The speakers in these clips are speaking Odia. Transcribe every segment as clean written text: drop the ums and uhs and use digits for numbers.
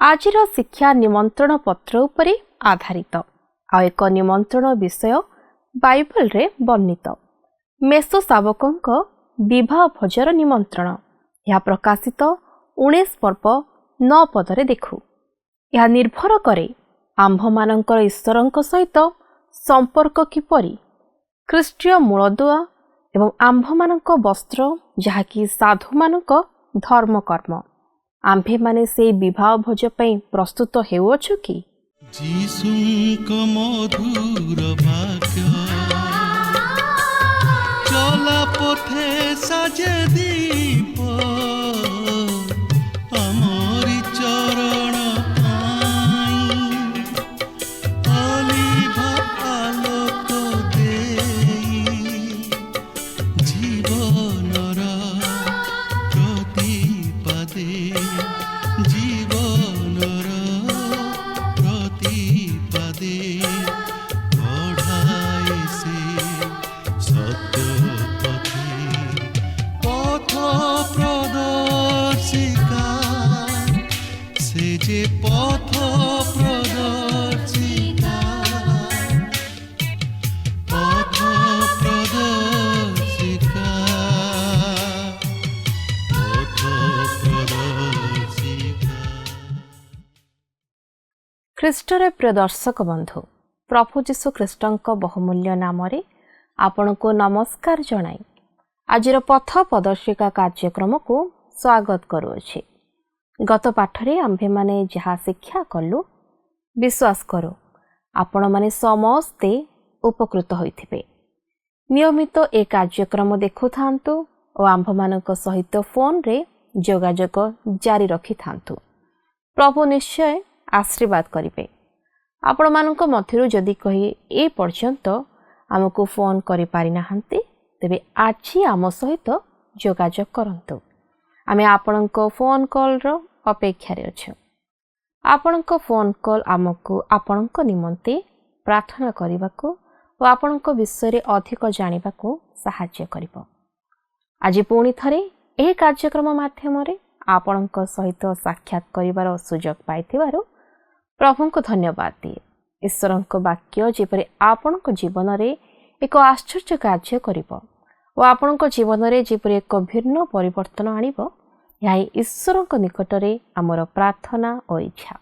आजिर शिक्षा निमंत्रण पत्र उपरे आधारित आ एक निमंत्रण विषय बाइबल रे वर्णित मेसो शावकंक विवाह भोजर निमंत्रण यह प्रकाशित 19 पर्व 9 पदरे देखु। यह निर्भर करे आम्भमानंकर ईश्वरंक सहित संपर्क किपरि ख्रीष्टीय मूलदुआ एवं आम्भमानंक वस्त्र जहाँकि साधुमानंक धर्म कर्म आम्भे माने से विवाह भोज पई प्रस्तुत हेउअछु कि जीसुंक मधुर वाक्य चला पथे साजे दीप आमरी चरण अलिभा आलोक देई जीवनर प्रतिपदे जीवनर प्रतिपदे बढ़ाए से सत्य पथे पथ प्रदर्शिका से जे पथ प्रदर्शिका पथ प्रदर्शिका पथ प्रदर्शिका। ख्रीष्टर प्रिय दर्शक बंधु प्रभु जीशु ख्रीष्टंक बहुमूल्य नाम आपण को नमस्कार जनाई आजिर पथ प्रदर्शिका कार्यक्रम को स्वागत करुअछि। गत पाठरे आम्भे माने जहा शिक्षा कलु विश्वास करू आपण माने समस्ते उपकृत होइथिबे। नियमित ए कार्यक्रम देखु थांतु और आम्भ मानक सहित फोन रे जोगाजोग जारी रखि थांतु। प्रभु निश्चय आशीर्वाद करिवे। आपण मानक मध्यरु जदि कहि ए पर्यंत आमको फोन करि पारि नाहंती तेबे आछि आम सहित जोगाजोग करंतु। आमे आपणक फोन कॉल रो अपेक्षा रे अछु। आपणक फोन कॉल आमको आपणक निमंते प्रार्थना करिबाको और आपणक विषय रे अधिक जानिबाको सहाय्य करिवो। आज पुणी थरे एही कार्यक्रम माध्यम रे आपणक सहित साक्षात करिवार सुजोग पाइथिबारु प्रभु को धन्यवाद दिए। ईश्वरक वाक्य जेपरि आपणक जीवन रे एक आश्चर्य कार्य करिवो और आपणक जीवन रे जेपरि एक भिन्न परिवर्तन आनिबो यही ईश्वरक निकटरे आमर प्रार्थना और इच्छा।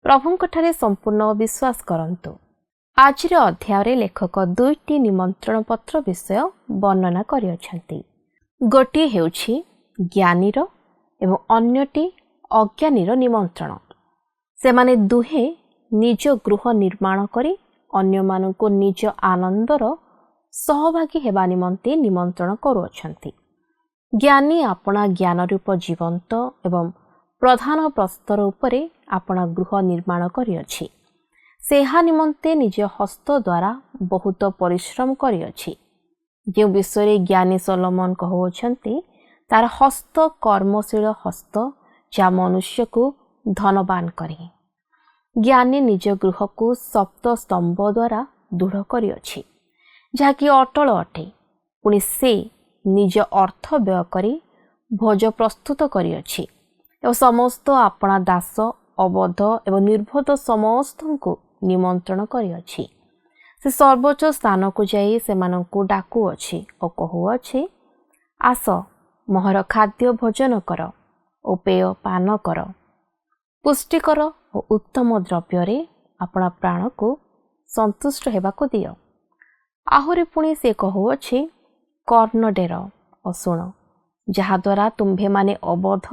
प्रभुंक ठारे संपूर्ण विश्वास करंतु। आजिर अध्याय लेखक दुईटी निमंत्रण पत्र विषय वर्णना करिअछंती। गोटी हेउछि ज्ञानीर एवं अन्यटी अज्ञानीर निमंत्रण। सेमाने दुहे निज गृह निर्माण करी अन्य माननको निज आनंदर सहभागी हेबा निमंते निमंत्रण करुअछंती। ज्ञानी आपणा ज्ञान रूप जीवंत एवं प्रधान प्रस्तर उपरे आपणा गृह निर्माण करिअछि। सेहा निमंते निज हस्त द्वारा बहुत परिश्रम करिअछि। जो विषय ज्ञानी सोलोमन कहउछंती तार हस्त कर्मशील हस्त जा मनुष्य को धनवान करे। ज्ञानी निज गृह को सप्त स्तंभ द्वारा दृढ़ करिअछि जाकि अटल अटे। पुणी से निज अर्थ व्यय करी भोज प्रस्तुत करिअछि एवं समस्त आपणा दास अबध एवं निर्बोध समस्त को निमंत्रण करिअछि। से सर्वोच्च स्थान को जाई सेमानंकु डाकुअछि और कहुअछि आस मोहर खाद्य भोजन कर और पेय पान कर पुष्टिकर और उत्तम द्रव्य अपना प्राण को संतुष्ट हेबाको दियो। आहुरी पुणी से कहुअछि कर्ण डेर और शुण जहाद्वारा तुम्भे माने अबध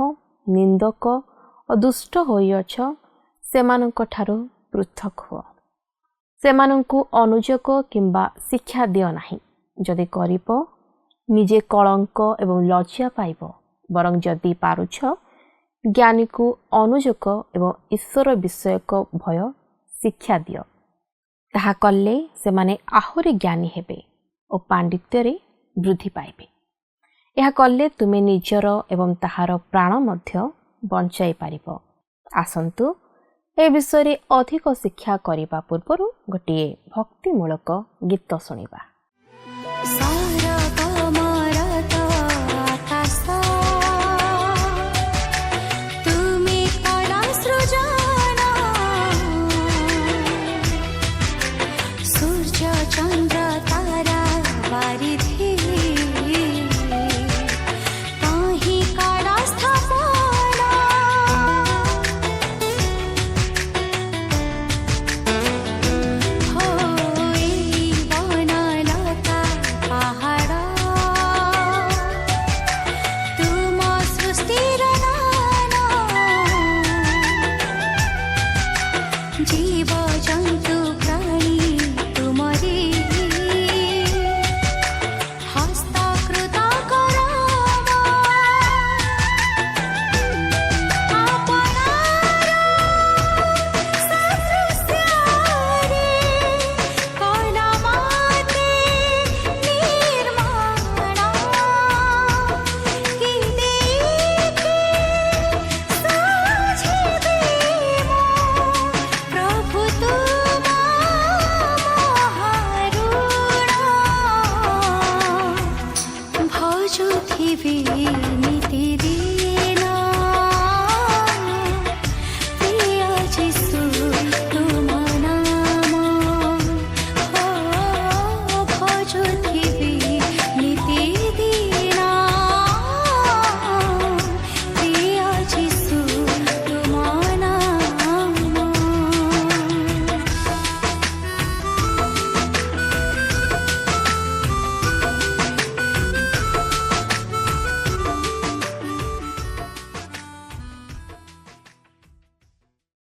निंदक और दुष्ट होइअछ सेमानंक ठारू पृथक हुओ। सेमानंकु अनुजोग किंबा शिक्षा दियो नाही। जदि करिब निजे कलंक एवं लज्जा पाइब बरं जदि पारुछ ज्ञानी को अनुजोग एवं ईश्वर विषयक भय शिक्षा दियो। ताहा कले सेमाने आहुरी ज्ञानी हेबे और पांडित्य रे वृद्धि पाइबे। यह कले तुमे निजर एवं ताहार प्राण मध्य बंचाई पारिबो। आसंतु ए विषय अधिक शिक्षा करिबा पूर्वरु गोटिए भक्तिमूलक गीत सुनिबा। तुम्हें कला सृजा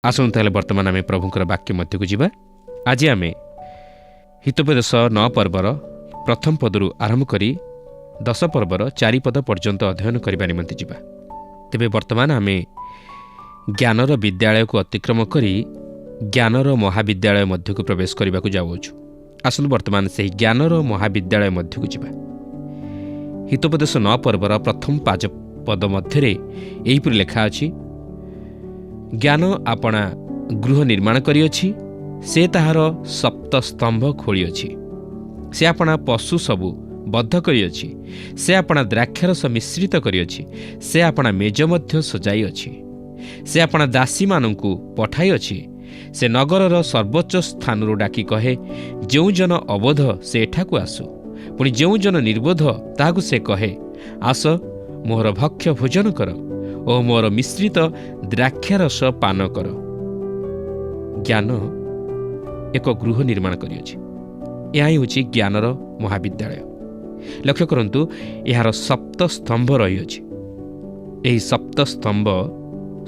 आसନ୍ତୁ ତାହେଲେ ବର୍ତ୍ତମାନ ଆମେ ପ୍ରଭୁଙ୍କର ବାକ୍ୟ ମଧ୍ୟକୁ ଯିବା। ଆଜି ଆମେ ହିତୋପଦେଶ 9 ପର୍ବର ପ୍ରଥମ ପଦରୁ ଆରମ୍ଭ କରି 10 ପର୍ବର 4 ପଦ ପର୍ଯ୍ୟନ୍ତ ଅଧ୍ୟୟନ କରିବା ନିମନ୍ତେ ଯିବା। ତେବେ ବର୍ତ୍ତମାନ ଆମେ ଜ୍ଞାନର ବିଦ୍ୟାଳୟକୁ ଅତିକ୍ରମ କରି ଜ୍ଞାନର ମହାବିଦ୍ୟାଳୟ ମଧ୍ୟକୁ ପ୍ରବେଶ କରିବାକୁ ଯାଉଅଛୁ। ଆସନ୍ତୁ ବର୍ତ୍ତମାନ ସେହି ଜ୍ଞାନର ମହାବିଦ୍ୟାଳୟ ମଧ୍ୟକୁ ଯିବା। ହିତୋପଦେଶ 9 ପର୍ବର ପ୍ରଥମ 5 ପଦ ମଧ୍ୟରେ ଏହିପରି ଲେଖା ଅଛି, ଜ୍ଞାନ ଆପଣା ଗୃହ ନିର୍ମାଣ କରିଅଛି, ସେ ତାହାର ସପ୍ତ ସ୍ତମ୍ଭ ଖୋଳିଅଛି। ସେ ଆପଣା ପଶୁ ସବୁ ବଦ୍ଧ କରିଅଛି, ସେ ଆପଣା ଦ୍ରାକ୍ଷାରସ ମିଶ୍ରିତ କରିଅଛି, ସେ ଆପଣା ମେଜ ମଧ୍ୟ ସଜାଇଅଛି। ସେ ଆପଣା ଦାସୀମାନଙ୍କୁ ପଠାଇଅଛି, ସେ ନଗରର ସର୍ବୋଚ୍ଚ ସ୍ଥାନରୁ ଡାକି କହେ, ଯେଉଁ ଜନ ଅବୋଧ ସେ ଏଠାକୁ ଆସୁ। ପୁଣି ଯେଉଁ ଜନ ନିର୍ବୋଧ ତାହାକୁ ସେ କହେ, ଆସ ମୋର ଭକ୍ଷ ଭୋଜନ କର ଓ ମୋର ମିଶ୍ରିତ ଦ୍ରାକ୍ଷାରସ ପାନ କର। ଜ୍ଞାନ ଏକ ଗୃହ ନିର୍ମାଣ କରିଅଛି। ଏହା ହିଁ ହେଉଛି ଜ୍ଞାନର ମହାବିଦ୍ୟାଳୟ। ଲକ୍ଷ୍ୟ କରନ୍ତୁ, ଏହାର ସପ୍ତ ସ୍ତମ୍ଭ ରହିଅଛି। ଏହି ସପ୍ତ ସ୍ତମ୍ଭ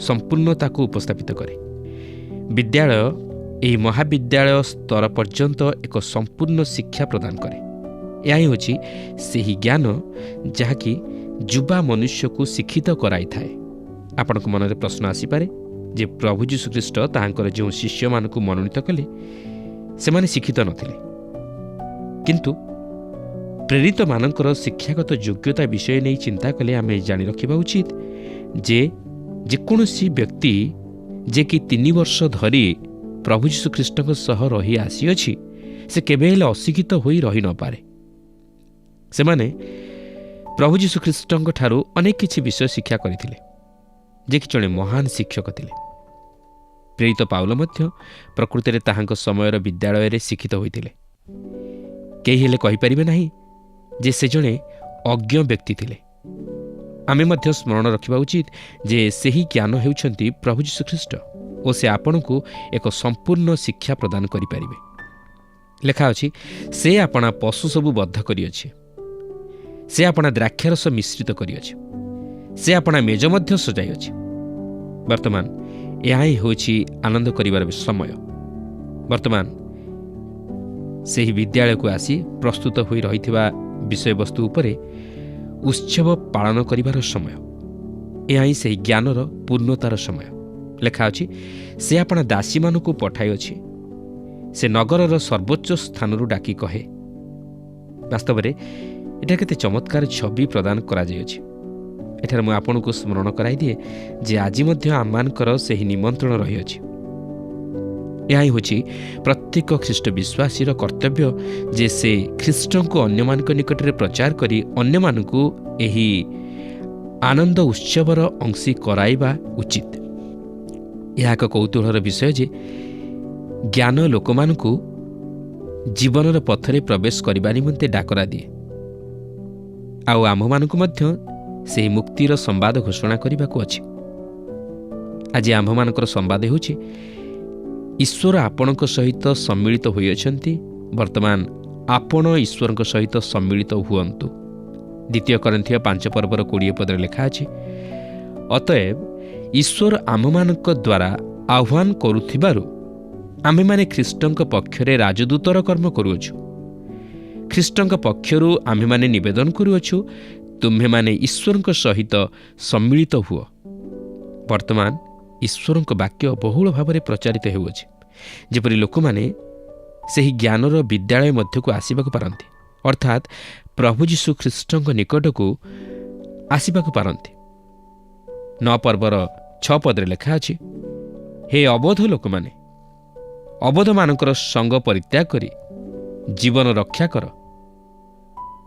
ସମ୍ପୂର୍ଣ୍ଣତାକୁ ଉପସ୍ଥାପିତ କରେ। ବିଦ୍ୟାଳୟ ଏହି ମହାବିଦ୍ୟାଳୟ ସ୍ତର ପର୍ଯ୍ୟନ୍ତ ଏକ ସମ୍ପୂର୍ଣ୍ଣ ଶିକ୍ଷା ପ୍ରଦାନ କରେ। ଏହା ହିଁ ହେଉଛି ସେହି ଜ୍ଞାନ ଯାହାକି ଯୁବା ମନୁଷ୍ୟକୁ ଶିକ୍ଷିତ କରାଇଥାଏ। ଆପଣଙ୍କ ମନରେ ପ୍ରଶ୍ନ ଆସିପାରେ ଯେ ପ୍ରଭୁ ଯୀଶୁଖ୍ରୀଷ୍ଟ ତାହାଙ୍କର ଯେଉଁ ଶିଷ୍ୟମାନଙ୍କୁ ମନୋନୀତ କଲେ ସେମାନେ ଶିକ୍ଷିତ ନଥିଲେ, କିନ୍ତୁ ପ୍ରେରିତମାନଙ୍କର ଶିକ୍ଷାଗତ ଯୋଗ୍ୟତା ବିଷୟ ନେଇ ଚିନ୍ତା କଲେ ଆମେ ଜାଣି ରଖିବା ଉଚିତ ଯେ ଯେକୌଣସି ବ୍ୟକ୍ତି ଯେ କି 3 ବର୍ଷ ଧରି ପ୍ରଭୁ ଯୀଶୁଖ୍ରୀଷ୍ଟଙ୍କ ସହ ରହି ଆସିଅଛି, ସେ କେବେ ହେଲେ ଅଶିକ୍ଷିତ ହୋଇ ରହିନପାରେ। ସେମାନେ ପ୍ରଭୁ ଯୀଶୁଖ୍ରୀଷ୍ଟଙ୍କ ଠାରୁ ଅନେକ କିଛି ବିଷୟ ଶିକ୍ଷା କରିଥିଲେ, ଯେ କି ଜଣେ ମହାନ ଶିକ୍ଷକ ଥିଲେ। ପ୍ରେରିତ ପାଉଲ ମଧ୍ୟ ପ୍ରକୃତରେ ତାହାଙ୍କ ସମୟର ବିଦ୍ୟାଳୟରେ ଶିକ୍ଷିତ ହୋଇଥିଲେ। କେହି ହେଲେ କହିପାରିବେ ନାହିଁ ଯେ ସେ ଜଣେ ଅଜ୍ଞ ବ୍ୟକ୍ତି ଥିଲେ। ଆମେ ମଧ୍ୟ ସ୍ମରଣ ରଖିବା ଉଚିତ ଯେ ସେହି ଜ୍ଞାନ ହେଉଛନ୍ତି ପ୍ରଭୁ ଯୀଶୁଖ୍ରୀଷ୍ଟ ଓ ସେ ଆପଣଙ୍କୁ ଏକ ସମ୍ପୂର୍ଣ୍ଣ ଶିକ୍ଷା ପ୍ରଦାନ କରିପାରିବେ। ଲେଖା ଅଛି, ସେ ଆପଣା ପଶୁ ସବୁ ବଦ୍ଧ କରିଅଛି, ସେ ଆପଣା ଦ୍ରାକ୍ଷାରସ ମିଶ୍ରିତ କରିଅଛି, ସେ ଆପଣା ମେଜ ମଧ୍ୟ ସଜାଇଅଛି। ବର୍ତ୍ତମାନ ଏହା ହିଁ ହେଉଛି ଆନନ୍ଦ କରିବାର ସମୟ। ବର୍ତ୍ତମାନ ସେହି ବିଦ୍ୟାଳୟକୁ ଆସି ପ୍ରସ୍ତୁତ ହୋଇ ରହିଥିବା ବିଷୟବସ୍ତୁ ଉପରେ ଉତ୍ସବ ପାଳନ କରିବାର ସମୟ। ଏହା ହିଁ ସେହି ଜ୍ଞାନର ପୂର୍ଣ୍ଣତାର ସମୟ। ଲେଖା ଅଛି, ସେ ଆପଣା ଦାସୀମାନଙ୍କୁ ପଠାଇଅଛି, ସେ ନଗରର ସର୍ବୋଚ୍ଚ ସ୍ଥାନରୁ ଡାକି କହେ। ବାସ୍ତବରେ ଏଠାରେ କେତେ ଚମତ୍କାର ଛବି ପ୍ରଦାନ କରାଯାଇଅଛି। ଏଠାରେ ମୁଁ ଆପଣଙ୍କୁ ସ୍ମରଣ କରାଇଦିଏ ଯେ ଆଜି ମଧ୍ୟ ଆମମାନଙ୍କର ସେହି ନିମନ୍ତ୍ରଣ ରହିଅଛି। ଏହା ହିଁ ହେଉଛି ପ୍ରତ୍ୟେକ ଖ୍ରୀଷ୍ଟ ବିଶ୍ୱାସୀର କର୍ତ୍ତବ୍ୟ ଯେ ସେ ଖ୍ରୀଷ୍ଟଙ୍କୁ ଅନ୍ୟମାନଙ୍କ ନିକଟରେ ପ୍ରଚାର କରି ଅନ୍ୟମାନଙ୍କୁ ଏହି ଆନନ୍ଦ ଉତ୍ସବର ଅଂଶୀ କରାଇବା ଉଚିତ। ଏହା ଏକ କୌତୁହଳର ବିଷୟ ଯେ ଜ୍ଞାନ ଲୋକମାନଙ୍କୁ ଜୀବନର ପଥରେ ପ୍ରବେଶ କରିବା ନିମନ୍ତେ ଡାକରା ଦିଏ, ଆଉ ଆମ୍ଭମାନଙ୍କୁ ମଧ୍ୟ ସେହି ମୁକ୍ତିର ସମ୍ବାଦ ଘୋଷଣା କରିବାକୁ ଅଛି। ଆଜି ଆମ୍ଭମାନଙ୍କର ସମ୍ବାଦ ହେଉଛି ଈଶ୍ୱର ଆପଣଙ୍କ ସହିତ ସମ୍ମିଳିତ ହୋଇଅଛନ୍ତି। ବର୍ତ୍ତମାନ ଆପଣ ଈଶ୍ୱରଙ୍କ ସହିତ ସମ୍ମିଳିତ ହୁଅନ୍ତୁ। 2 କରିନ୍ଥିୟ 5 ପର୍ବର 20 ପଦରେ ଲେଖା ଅଛି, ଅତଏବ ଈଶ୍ୱର ଆମମାନଙ୍କ ଦ୍ୱାରା ଆହ୍ୱାନ କରୁଥିବାରୁ ଆମ୍ଭେମାନେ ଖ୍ରୀଷ୍ଟଙ୍କ ପକ୍ଷରେ ରାଜଦୂତର କର୍ମ କରୁଅଛୁ। ଖ୍ରୀଷ୍ଟଙ୍କ ପକ୍ଷରୁ ଆମ୍ଭେମାନେ ନିବେଦନ କରୁଅଛୁ, ତୁମ୍ଭେମାନେ ଈଶ୍ୱରଙ୍କ ସହିତ ସମ୍ମିଳିତ ହୁଅ। ବର୍ତ୍ତମାନ ଈଶ୍ୱରଙ୍କ ବାକ୍ୟ ବହୁଳ ଭାବରେ ପ୍ରଚାରିତ ହେଉଅଛି, ଯେପରି ଲୋକମାନେ ସେହି ଜ୍ଞାନର ବିଦ୍ୟାଳୟ ମଧ୍ୟକୁ ଆସିବାକୁ ପାରନ୍ତି, ଅର୍ଥାତ୍ ପ୍ରଭୁ ଯୀଶୁଖ୍ରୀଷ୍ଟଙ୍କ ନିକଟକୁ ଆସିବାକୁ ପାରନ୍ତି। 9 ପର୍ବର 6 ପଦରେ ଲେଖା ଅଛି, ହେ ଅବୋଧ ଲୋକମାନେ, ଅବୋଧମାନଙ୍କର ସଙ୍ଗ ପରିତ୍ୟାଗ କରି ଜୀବନ ରକ୍ଷା କର,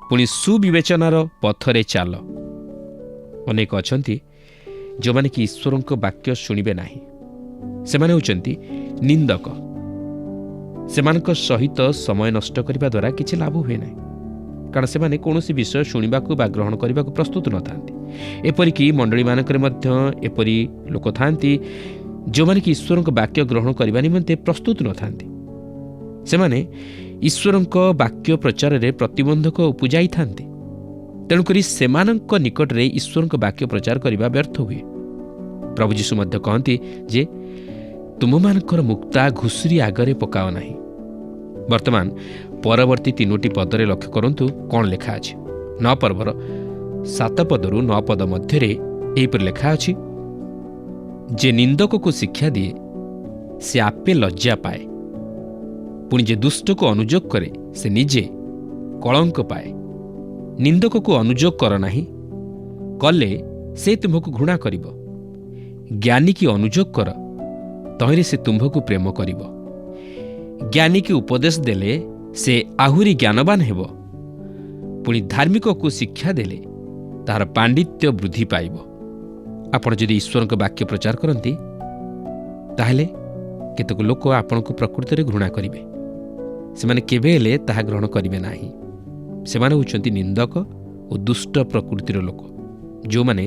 ପୁଣି ସୁବିବେଚନାର ପଥରେ ଚାଲ। ଅନେକ ଅଛନ୍ତି ଯେଉଁମାନେ କି ଈଶ୍ୱରଙ୍କ ବାକ୍ୟ ଶୁଣିବେ ନାହିଁ। ସେମାନେ ହେଉଛନ୍ତି ନିନ୍ଦକ। ସେମାନଙ୍କ ସହିତ ସମୟ ନଷ୍ଟ କରିବା ଦ୍ୱାରା କିଛି ଲାଭ ହୁଏ ନାହିଁ, କାରଣ ସେମାନେ କୌଣସି ବିଷୟ ଶୁଣିବାକୁ ବା ଗ୍ରହଣ କରିବାକୁ ପ୍ରସ୍ତୁତ ନଥାନ୍ତି। ଏପରିକି ମଣ୍ଡଳୀମାନଙ୍କରେ ମଧ୍ୟ ଏପରି ଲୋକ ଥାନ୍ତି ଯେଉଁମାନେ କି ଈଶ୍ୱରଙ୍କ ବାକ୍ୟ ଗ୍ରହଣ କରିବା ନିମନ୍ତେ ପ୍ରସ୍ତୁତ ନଥାନ୍ତି। ସେମାନେ ଈଶ୍ୱରଙ୍କ ବାକ୍ୟ ପ୍ରଚାରରେ ପ୍ରତିବନ୍ଧକ ଉପୁଜାଇଥାନ୍ତି। ତେଣୁକରି ସେମାନଙ୍କ ନିକଟରେ ଈଶ୍ୱରଙ୍କ ବାକ୍ୟ ପ୍ରଚାର କରିବା ବ୍ୟର୍ଥ ହୁଏ। ପ୍ରଭୁ ଯୀଶୁ ମଧ୍ୟ କହନ୍ତି ଯେ ତୁମମାନଙ୍କର ମୁକ୍ତା ଘୁଷୁରି ଆଗରେ ପକାଅ ନାହିଁ। ବର୍ତ୍ତମାନ ପରବର୍ତ୍ତୀ 3ଟି ପଦରେ ଲକ୍ଷ୍ୟ କରନ୍ତୁ କ'ଣ ଲେଖା ଅଛି। 9 ପର୍ବର 7 ପଦରୁ 9 ପଦ ମଧ୍ୟରେ ଏହିପରି ଲେଖା ଅଛି, ଯେ ନିନ୍ଦକକୁ ଶିକ୍ଷା ଦିଏ ସେ ଆପେ ଲଜ୍ଜା ପାଏ, ପୁଣି ଯେ ଦୁଷ୍ଟକୁ ଅନୁଯୋଗ କରେ ସେ ନିଜେ କଳଙ୍କ ପାଏ। ନିନ୍ଦକକୁ ଅନୁଯୋଗ କର ନାହିଁ, କଲେ ସେ ତୁମ୍ଭକୁ ଘୃଣା କରିବ। ଜ୍ଞାନୀକି ଅନୁଯୋଗ କର, ତହିଁରେ ସେ ତୁମ୍ଭକୁ ପ୍ରେମ କରିବ। ଜ୍ଞାନୀକି ଉପଦେଶ ଦେଲେ ସେ ଆହୁରି ଜ୍ଞାନବାନ ହେବ, ପୁଣି ଧାର୍ମିକକୁ ଶିକ୍ଷା ଦେଲେ ତାହାର ପାଣ୍ଡିତ୍ୟ ବୃଦ୍ଧି ପାଇବ। ଆପଣ ଯଦି ଈଶ୍ୱରଙ୍କ ବାକ୍ୟ ପ୍ରଚାର କରନ୍ତି, ତାହେଲେ କେତେକ ଲୋକ ଆପଣଙ୍କୁ ପ୍ରକୃତରେ ଘୃଣା କରିବେ। ସେମାନେ କେବେ ହେଲେ ତାହା ଗ୍ରହଣ କରିବେ ନାହିଁ। ସେମାନେ ହେଉଛନ୍ତି ନିନ୍ଦକ ଓ ଦୁଷ୍ଟ ପ୍ରକୃତିର ଲୋକ, ଯେଉଁମାନେ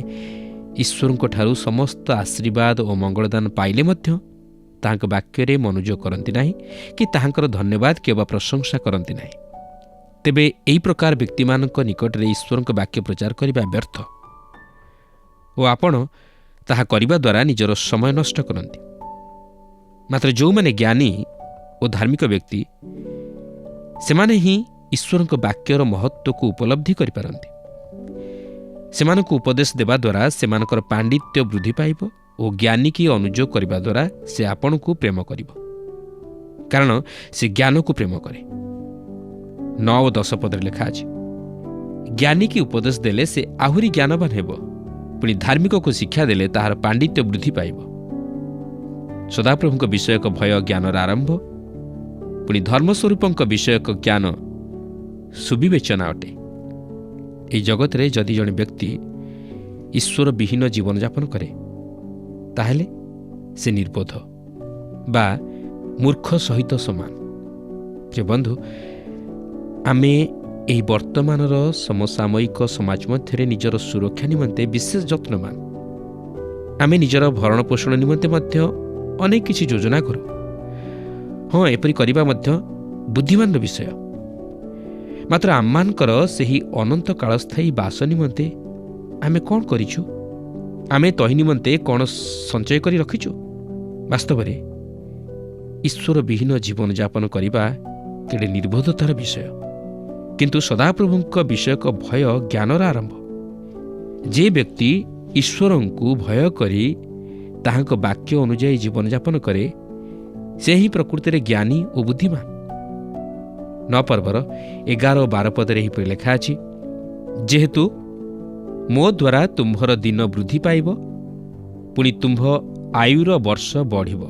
ଈଶ୍ୱରଙ୍କ ଠାରୁ ସମସ୍ତ ଆଶୀର୍ବାଦ ଓ ମଙ୍ଗଳଦାନ ପାଇଲେ ମଧ୍ୟ ତାହାଙ୍କ ବାକ୍ୟରେ ମନୋଯୋଗ କରନ୍ତି ନାହିଁ କି ତାହାଙ୍କର ଧନ୍ୟବାଦ କିମ୍ବା ପ୍ରଶଂସା କରନ୍ତି ନାହିଁ। ତେବେ ଏହି ପ୍ରକାର ବ୍ୟକ୍ତିମାନଙ୍କ ନିକଟରେ ଈଶ୍ୱରଙ୍କ ବାକ୍ୟ ପ୍ରଚାର କରିବା ବ୍ୟର୍ଥ ଓ ଆପଣ ତାହା କରିବା ଦ୍ୱାରା ନିଜର ସମୟ ନଷ୍ଟ କରନ୍ତି। ମାତ୍ର ଯେଉଁମାନେ ଜ୍ଞାନୀ ଓ ଧାର୍ମିକ ବ୍ୟକ୍ତି, ସେମାନେ ହିଁ ଈଶ୍ୱରଙ୍କ ବାକ୍ୟର ମହତ୍ତ୍ୱକୁ ଉପଲବ୍ଧି କରିପାରନ୍ତି। ସେମାନଙ୍କୁ ଉପଦେଶ ଦେବା ଦ୍ୱାରା ସେମାନଙ୍କର ପାଣ୍ଡିତ୍ୟ ବୃଦ୍ଧି ପାଇବ ଓ ଜ୍ଞାନୀକି ଅନୁଯୋଗ କରିବା ଦ୍ୱାରା ସେ ଆପଣଙ୍କୁ ପ୍ରେମ କରିବ, କାରଣ ସେ ଜ୍ଞାନକୁ ପ୍ରେମ କରେ। 9 ଓ 10 ପଦରେ ଲେଖା ଅଛି, ଜ୍ଞାନୀକି ଉପଦେଶ ଦେଲେ ସେ ଆହୁରି ଜ୍ଞାନବାନ ହେବ, ପୁଣି ଧାର୍ମିକକୁ ଶିକ୍ଷା ଦେଲେ ତାହାର ପାଣ୍ଡିତ୍ୟ ବୃଦ୍ଧି ପାଇବ। ସଦାପ୍ରଭୁଙ୍କ ବିଷୟକ ଭୟ ଜ୍ଞାନର ଆରମ୍ଭ, ପୁଣି ଧର୍ମସ୍ୱରୂପଙ୍କ ବିଷୟକ ଜ୍ଞାନ ସୁବିବେଚନା ଅଟେ। ଏହି ଜଗତରେ ଯଦି ଜଣେ ବ୍ୟକ୍ତି ଈଶ୍ୱର ବିହୀନ ଜୀବନଯାପନ କରେ, ତାହେଲେ ସେ ନିର୍ବୋଧ ବା ମୂର୍ଖ ସହିତ ସମାନ। ଯେ ବନ୍ଧୁ, ଆମେ ଏହି ବର୍ତ୍ତମାନର ସମସାମୟିକ ସମାଜ ମଧ୍ୟରେ ନିଜର ସୁରକ୍ଷା ନିମନ୍ତେ ବିଶେଷ ଯତ୍ନବାନ। ଆମେ ନିଜର ଭରଣ ପୋଷଣ ନିମନ୍ତେ ମଧ୍ୟ ଅନେକ କିଛି ଯୋଜନା କରୁ। ହଁ, ଏପରି କରିବା ମଧ୍ୟ ବୁଦ୍ଧିମାନର ବିଷୟ। ମାତ୍ର ଆମମାନଙ୍କର ସେହି ଅନନ୍ତ କାଳସ୍ଥାୟୀ ବାସ ନିମନ୍ତେ ଆମେ କ'ଣ କରିଛୁ? ଆମେ ତହି ନିମନ୍ତେ କ'ଣ ସଞ୍ଚୟ କରି ରଖିଛୁ? ବାସ୍ତବରେ ଈଶ୍ୱର ବିହୀନ ଜୀବନଯାପନ କରିବା କେଡ଼େ ନିର୍ବୋଧତାର ବିଷୟ। କିନ୍ତୁ ସଦାପ୍ରଭୁଙ୍କ ବିଷୟକ ଭୟ ଜ୍ଞାନର ଆରମ୍ଭ। ଯେ ବ୍ୟକ୍ତି ଈଶ୍ୱରଙ୍କୁ ଭୟ କରି ତାହାଙ୍କ ବାକ୍ୟ ଅନୁଯାୟୀ ଜୀବନଯାପନ କରେ, ସେ ହିଁ ପ୍ରକୃତିରେ ଜ୍ଞାନୀ ଓ ବୁଦ୍ଧିମାନ। 9 ପର୍ବର 11 ଓ 12 ପଦରେ ଏହିପରି ଲେଖା ଅଛି, ଯେହେତୁ ମୋ ଦ୍ୱାରା ତୁମ୍ଭର ଦିନ ବୃଦ୍ଧି ପାଇବ, ପୁଣି ତୁମ୍ଭ ଆୟୁର ବର୍ଷ ବଢ଼ିବ।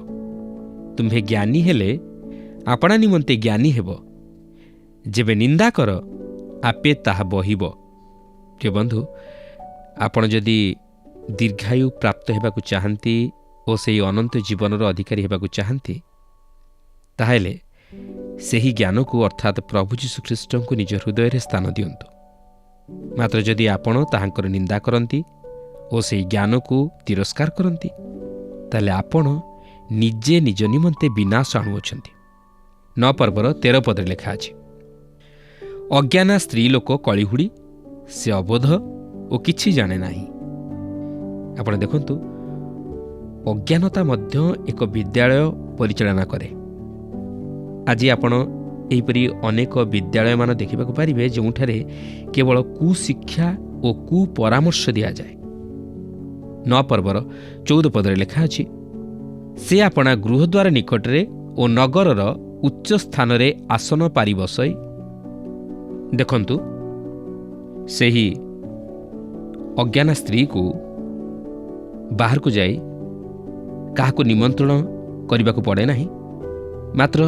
ତୁମ୍ଭେ ଜ୍ଞାନୀ ହେଲେ ଆପଣା ନିମନ୍ତେ ଜ୍ଞାନୀ ହେବ, ଯେବେ ନିନ୍ଦା କର ଆପେ ତାହା ବହିବ। ପ୍ରିୟ ବନ୍ଧୁ, ଆପଣ ଯଦି ଦୀର୍ଘାୟୁ ପ୍ରାପ୍ତ ହେବାକୁ ଚାହାନ୍ତି ଓ ସେହି ଅନନ୍ତ ଜୀବନର ଅଧିକାରୀ ହେବାକୁ ଚାହାନ୍ତି, ତାହେଲେ ସେହି ଜ୍ଞାନକୁ ଅର୍ଥାତ୍ ପ୍ରଭୁ ଯୀଶୁଖ୍ରୀଷ୍ଟଙ୍କୁ ନିଜ ହୃଦୟରେ ସ୍ଥାନ ଦିଅନ୍ତୁ। ମାତ୍ର ଯଦି ଆପଣ ତାହାଙ୍କର ନିନ୍ଦା କରନ୍ତି ଓ ସେହି ଜ୍ଞାନକୁ ତିରସ୍କାର କରନ୍ତି, ତାହେଲେ ଆପଣ ନିଜେ ନିଜ ନିମନ୍ତେ ବିନାଶ ଆଣୁଅଛନ୍ତି। 9 ପର୍ବର 13 ପଦରେ ଲେଖା ଅଛି, ଅଜ୍ଞାନା ସ୍ତ୍ରୀ ଲୋକ କଳିହୁଡ଼ି, ସେ ଅବୋଧ ଓ କିଛି ଜାଣେ ନାହିଁ। ଆପଣ ଦେଖନ୍ତୁ, ଅଜ୍ଞାନତା ମଧ୍ୟ ଏକ ବିଦ୍ୟାଳୟ ପରିଚାଳନା କରେ। ଆଜି ଆପଣ ଏହିପରି ଅନେକ ବିଦ୍ୟାଳୟମାନ ଦେଖିବାକୁ ପାରିବେ, ଯେଉଁଠାରେ କେବଳ କୁଶିକ୍ଷା ଓ କୁପରାମର୍ଶ ଦିଆଯାଏ। 9 ପର୍ବର 14 ପଦରେ ଲେଖା ଅଛି, ସେ ଆପଣା ଗୃହଦ୍ୱାର ନିକଟରେ ଓ ନଗରର ଉଚ୍ଚ ସ୍ଥାନରେ ଆସନ ପାରି ବସାଇ। ଦେଖନ୍ତୁ, ସେହି ଅଜ୍ଞାନା ସ୍ତ୍ରୀକୁ ବାହାରକୁ ଯାଇ କାହାକୁ ନିମନ୍ତ୍ରଣ କରିବାକୁ ପଡ଼େ ନାହିଁ, ମାତ୍ର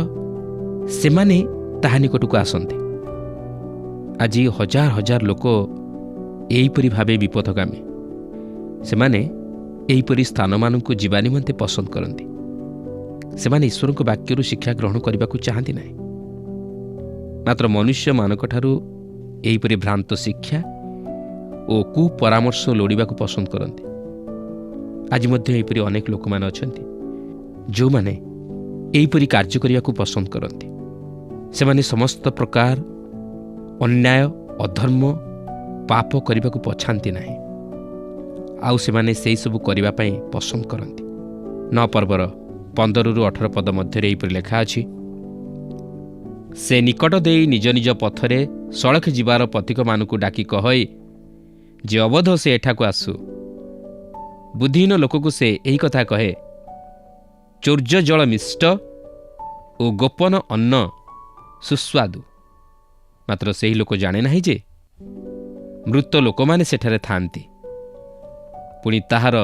ସେମାନେ ତାହା ନିକଟକୁ ଆସନ୍ତି। ଆଜି ହଜାର ହଜାର ଲୋକ ଏହିପରି ଭାବେ ବିପଥଗାମୀ। ସେମାନେ ଏହିପରି ସ୍ଥାନମାନଙ୍କୁ ଯିବା ନିମନ୍ତେ ପସନ୍ଦ କରନ୍ତି। ସେମାନେ ଈଶ୍ୱରଙ୍କ ବାକ୍ୟରୁ ଶିକ୍ଷା ଗ୍ରହଣ କରିବାକୁ ଚାହାନ୍ତି ନାହିଁ, ମାତ୍ର ମନୁଷ୍ୟମାନଙ୍କଠାରୁ ଏହିପରି ଭ୍ରାନ୍ତ ଶିକ୍ଷା ଓ କୁପରାମର୍ଶ ଲୋଡ଼ିବାକୁ ପସନ୍ଦ କରନ୍ତି। ଆଜି ମଧ୍ୟ ଏହିପରି ଅନେକ ଲୋକମାନେ ଅଛନ୍ତି, ଯେଉଁମାନେ ଏହିପରି କାର୍ଯ୍ୟ କରିବାକୁ ପସନ୍ଦ କରନ୍ତି। ସେମାନେ ସମସ୍ତ ପ୍ରକାର ଅନ୍ୟାୟ, ଅଧର୍ମ, ପାପ କରିବାକୁ ପଛାନ୍ତି ନାହିଁ, ଆଉ ସେମାନେ ସେହିସବୁ କରିବା ପାଇଁ ପସନ୍ଦ କରନ୍ତି। 9 ପର୍ବର 15-18 ପଦ ମଧ୍ୟରେ ଏହିପରି ଲେଖା ଅଛି, ସେ ନିକଟ ଦେଇ ନିଜ ନିଜ ପଥରେ ସଳଖ ଯିବାର ପଥିକମାନଙ୍କୁ ଡାକି କହେ ଯେ ଅବଧ ସେ ଏଠାକୁ ଆସୁ। ବୁଦ୍ଧିହୀନ ଲୋକକୁ ସେ ଏହି କଥା କହେ, ଚୌର୍ଯ୍ୟ ଜଳ ମିଷ୍ଟ ଓ ଗୋପନ ଅନ୍ନ ସୁସ୍ୱାଦୁ। ମାତ୍ର ସେହି ଲୋକ ଜାଣେ ନାହିଁ ଯେ ମୃତ ଲୋକମାନେ ସେଠାରେ ଥାଆନ୍ତି, ପୁଣି ତାହାର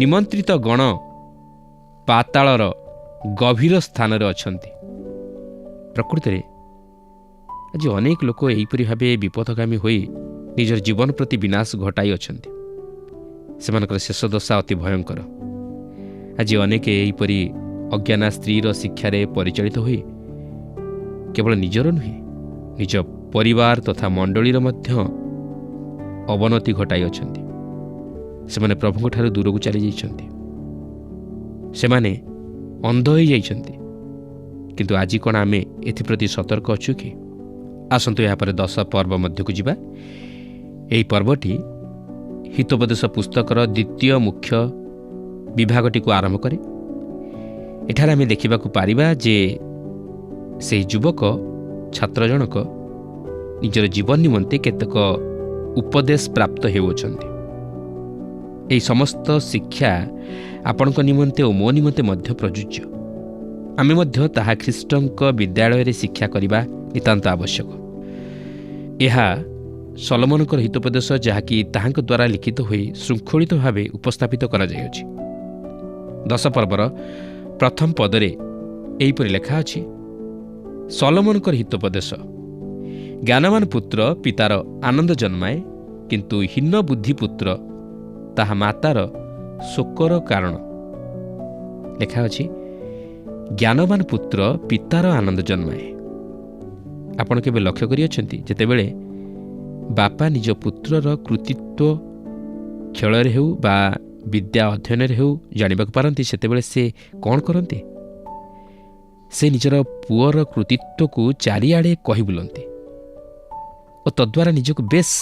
ନିମନ୍ତ୍ରିତ ଗଣ ପାତାଳର ଗଭୀର ସ୍ଥାନରେ ଅଛନ୍ତି। ପ୍ରକୃତରେ ଆଜି ଅନେକ ଲୋକ ଏହିପରି ଭାବେ ବିପଦଗାମୀ ହୋଇ ନିଜର ଜୀବନ ପ୍ରତି ବିନାଶ ଘଟାଇ ଅଛନ୍ତି। ସେମାନଙ୍କର ଶେଷ ଦଶା ଅତି ଭୟଙ୍କର। ଆଜି ଅନେକ ଏହିପରି ଅଜ୍ଞାନା ସ୍ତ୍ରୀର ଶିକ୍ଷାରେ ପରିଚାଳିତ ହୋଇ କେବଳ ନିଜର ନୁହେଁ, ନିଜ ପରିବାର ତଥା ମଣ୍ଡଳୀର ମଧ୍ୟ ଅବନତି ଘଟାଇ ଅଛନ୍ତି। ସେମାନେ ପ୍ରଭୁଙ୍କଠାରୁ ଦୂରକୁ ଚାଲିଯାଇଛନ୍ତି। ସେମାନେ ଅନ୍ଧ ହୋଇଯାଇଛନ୍ତି। କିନ୍ତୁ ଆଜି କ'ଣ ଆମେ ଏଥିପ୍ରତି ସତର୍କ ଅଛୁ କି? ଆସନ୍ତୁ ଏହାପରେ 10 ପର୍ବ ମଧ୍ୟକୁ ଯିବା। ଏହି ପର୍ବଟି ହିତୋପଦେଶ ପୁସ୍ତକର ଦ୍ୱିତୀୟ ମୁଖ୍ୟ ବିଭାଗଟିକୁ ଆରମ୍ଭ କରେ। ଏଠାରେ ଆମେ ଦେଖିବାକୁ ପାରିବା ଯେ ସେହି ଯୁବକ ଛାତ୍ର ଜଣକ ନିଜର ଜୀବନ ନିମନ୍ତେ କେତେକ ଉପଦେଶ ପ୍ରାପ୍ତ ହେଉଅଛନ୍ତି। ଏହି ସମସ୍ତ ଶିକ୍ଷା ଆପଣଙ୍କ ନିମନ୍ତେ ଓ ମୋ ନିମନ୍ତେ ମଧ୍ୟ ପ୍ରଯୁଜ୍ୟ। ଆମେ ମଧ୍ୟ ତାହା ଖ୍ରୀଷ୍ଟଙ୍କ ବିଦ୍ୟାଳୟରେ ଶିକ୍ଷା କରିବା ନିତାନ୍ତ ଆବଶ୍ୟକ। ଏହା ସଲୋମନଙ୍କର ହିତୋପଦେଶ, ଯାହାକି ତାହାଙ୍କ ଦ୍ୱାରା ଲିଖିତ ହୋଇ ଶୃଙ୍ଖଳିତ ଭାବେ ଉପସ୍ଥାପିତ କରାଯାଇଅଛି। 10 ପର୍ବର ପ୍ରଥମ ପଦରେ ଏହିପରି ଲେଖା ଅଛି, ସଲୋମନଙ୍କର ହିତୋପଦେଶ, ଜ୍ଞାନମାନ ପୁତ୍ର ପିତାର ଆନନ୍ଦ ଜନ୍ମାଏ, କିନ୍ତୁ ହୀନ ବୁଦ୍ଧି ପୁତ୍ର ତାହା ମାତାର ଶୋକର କାରଣ। ଲେଖା ଅଛି, ଜ୍ଞାନବାନ ପୁତ୍ର ପିତାର ଆନନ୍ଦ ଜନ୍ମାଏ। ଆପଣ କେବେ ଲକ୍ଷ୍ୟ କରିଅଛନ୍ତି, ଯେତେବେଳେ ବାପା ନିଜ ପୁତ୍ରର କୃତିତ୍ୱ ଖେଳରେ ହେଉ ବା ବିଦ୍ୟା ଅଧ୍ୟୟନରେ ହେଉ ଜାଣିବାକୁ ପାରନ୍ତି, ସେତେବେଳେ ସେ କ'ଣ କରନ୍ତି? ସେ ନିଜର ପୁଅର କୃତିତ୍ୱକୁ ଚାରିଆଡ଼େ କହି ବୁଲନ୍ତି ଓ ତଦ୍ୱାରା ନିଜକୁ ବେଶ୍